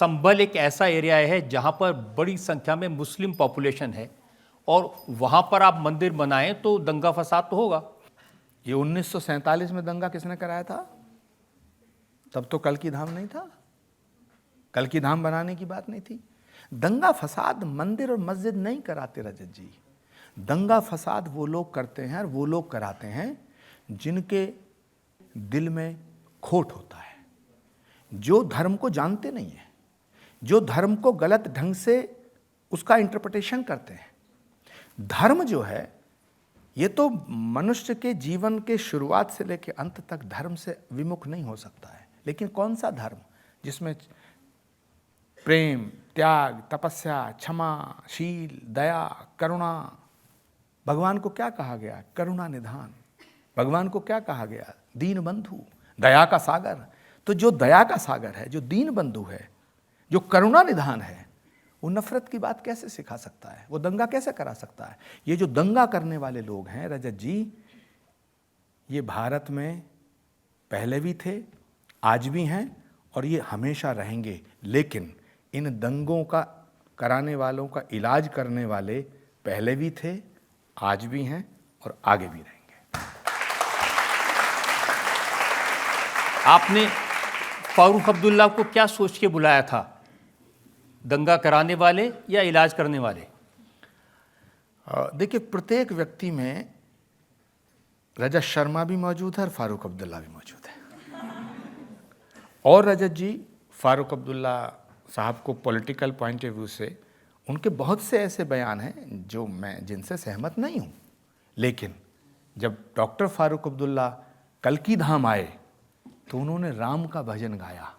संभल एक ऐसा एरिया है जहां पर बड़ी संख्या में मुस्लिम पॉपुलेशन है और वहां पर आप मंदिर बनाएं तो दंगा फसाद तो होगा। ये 1947 में दंगा किसने कराया था? तब तो कल की धाम नहीं था, कल की धाम बनाने की बात नहीं थी। दंगा फसाद मंदिर और मस्जिद नहीं कराते रजत जी। दंगा फसाद वो लोग करते हैं और वो लोग कराते हैं जिनके दिल में खोट होता है, जो धर्म को जानते नहीं है, जो धर्म को गलत ढंग से उसका इंटरप्रिटेशन करते हैं। धर्म जो है ये तो मनुष्य के जीवन के शुरुआत से लेकर अंत तक धर्म से विमुख नहीं हो सकता है। लेकिन कौन सा धर्म जिसमें प्रेम, त्याग, तपस्या, क्षमा, शील, दया, करुणा, भगवान को क्या कहा गया? करुणा निधान। भगवान को क्या कहा गया? दीन बंधु, दया का सागर। तो जो दया का सागर है, जो दीन बंधु है, जो करुणा निधान है, वो नफरत की बात कैसे सिखा सकता है? वो दंगा कैसे करा सकता है? ये जो दंगा करने वाले लोग हैं रजत जी, ये भारत में पहले भी थे, आज भी हैं और ये हमेशा रहेंगे। लेकिन इन दंगों का कराने वालों का इलाज करने वाले पहले भी थे, आज भी हैं और आगे भी रहेंगे। आपने फारूक अब्दुल्ला को क्या सोच के बुलाया था? दंगा कराने वाले या इलाज करने वाले? देखिए, प्रत्येक व्यक्ति में रजत शर्मा भी मौजूद है और फारूक अब्दुल्ला भी मौजूद है। और रजत जी, फारूक अब्दुल्ला साहब को पॉलिटिकल पॉइंट ऑफ व्यू से उनके बहुत से ऐसे बयान हैं जो मैं जिनसे सहमत नहीं हूँ। लेकिन जब डॉक्टर फारूक अब्दुल्ला कल की धाम आए तो उन्होंने राम का भजन गाया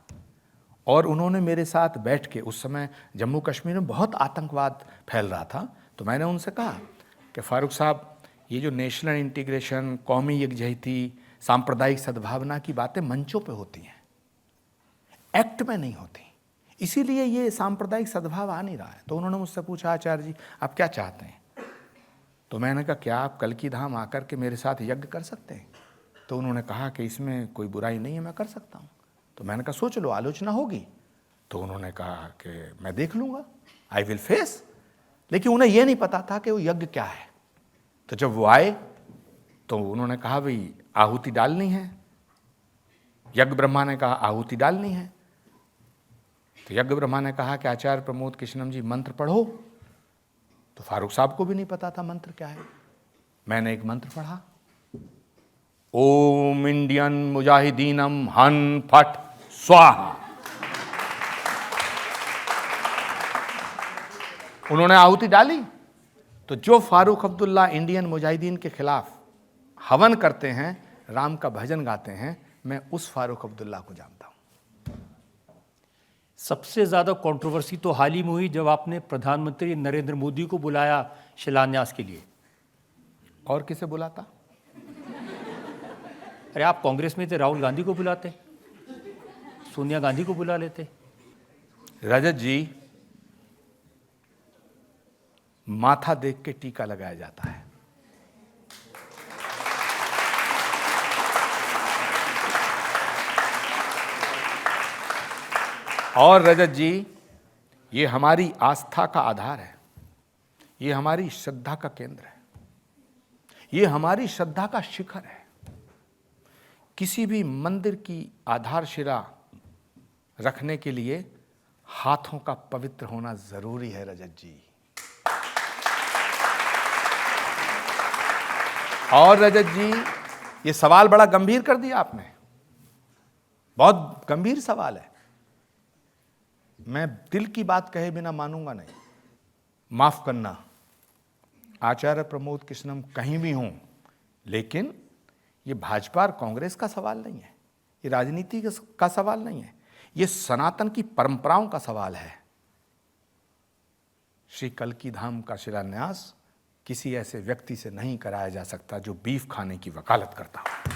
और उन्होंने मेरे साथ बैठ के, उस समय जम्मू कश्मीर में बहुत आतंकवाद फैल रहा था, तो मैंने उनसे कहा कि फारूक साहब, ये जो नेशनल इंटीग्रेशन, कौमी यकजहती, सांप्रदायिक सद्भावना की बातें मंचों पे होती हैं, एक्ट में नहीं होती, इसीलिए ये सांप्रदायिक सद्भाव आ नहीं रहा है। तो उन्होंने मुझसे पूछा, आचार्य जी आप क्या चाहते हैं? तो मैंने कहा, क्या आप कल की धाम आकर के मेरे साथ यज्ञ कर सकते हैं? तो उन्होंने कहा कि इसमें कोई बुराई नहीं है, मैं कर सकता हूँ। तो मैंने कहा, सोच लो, आलोचना होगी। तो उन्होंने कहा कि मैं देख लूँगा, आई विल फेस। लेकिन उन्हें यह नहीं पता था कि वो यज्ञ क्या है। तो जब वो आए तो उन्होंने कहा, भाई आहुति डालनी है। यज्ञ ब्रह्मा ने कहा आहुति डालनी है। तो यज्ञ ब्रह्मा ने कहा कि आचार्य प्रमोद कृष्णम जी मंत्र पढ़ो। तो फारूक साहब को भी नहीं पता था मंत्र क्या है। मैंने एक मंत्र पढ़ा, ओम इंडियन मुजाहिदीनम हन फट स्वाहा। उन्होंने आहुति डाली। तो जो फारूक अब्दुल्ला इंडियन मुजाहिदीन के खिलाफ हवन करते हैं, राम का भजन गाते हैं, मैं उस फारूक अब्दुल्ला को जानता हूं। सबसे ज़्यादा कंट्रोवर्सी तो हाल ही में हुई जब आपने प्रधानमंत्री नरेंद्र मोदी को बुलाया शिलान्यास के लिए। और किसे बुलाता? अरे आप कांग्रेस में थे, राहुल गांधी को बुलाते, सोनिया गांधी को बुला लेते। रजत जी, माथा देख के टीका लगाया जाता है। और रजत जी, ये हमारी आस्था का आधार है, ये हमारी श्रद्धा का केंद्र है, ये हमारी श्रद्धा का शिखर है। किसी भी मंदिर की आधारशिला रखने के लिए हाथों का पवित्र होना जरूरी है रजत जी। और रजत जी, ये सवाल बड़ा गंभीर कर दिया आपने, बहुत गंभीर सवाल है। मैं दिल की बात कहे बिना मानूंगा नहीं। माफ करना, आचार्य प्रमोद कृष्णम कहीं भी हों, लेकिन ये भाजपा और कांग्रेस का सवाल नहीं है, ये राजनीति का सवाल नहीं है, ये सनातन की परंपराओं का सवाल है। श्री कल की धाम का शिलान्यास किसी ऐसे व्यक्ति से नहीं कराया जा सकता जो बीफ खाने की वकालत करता हो।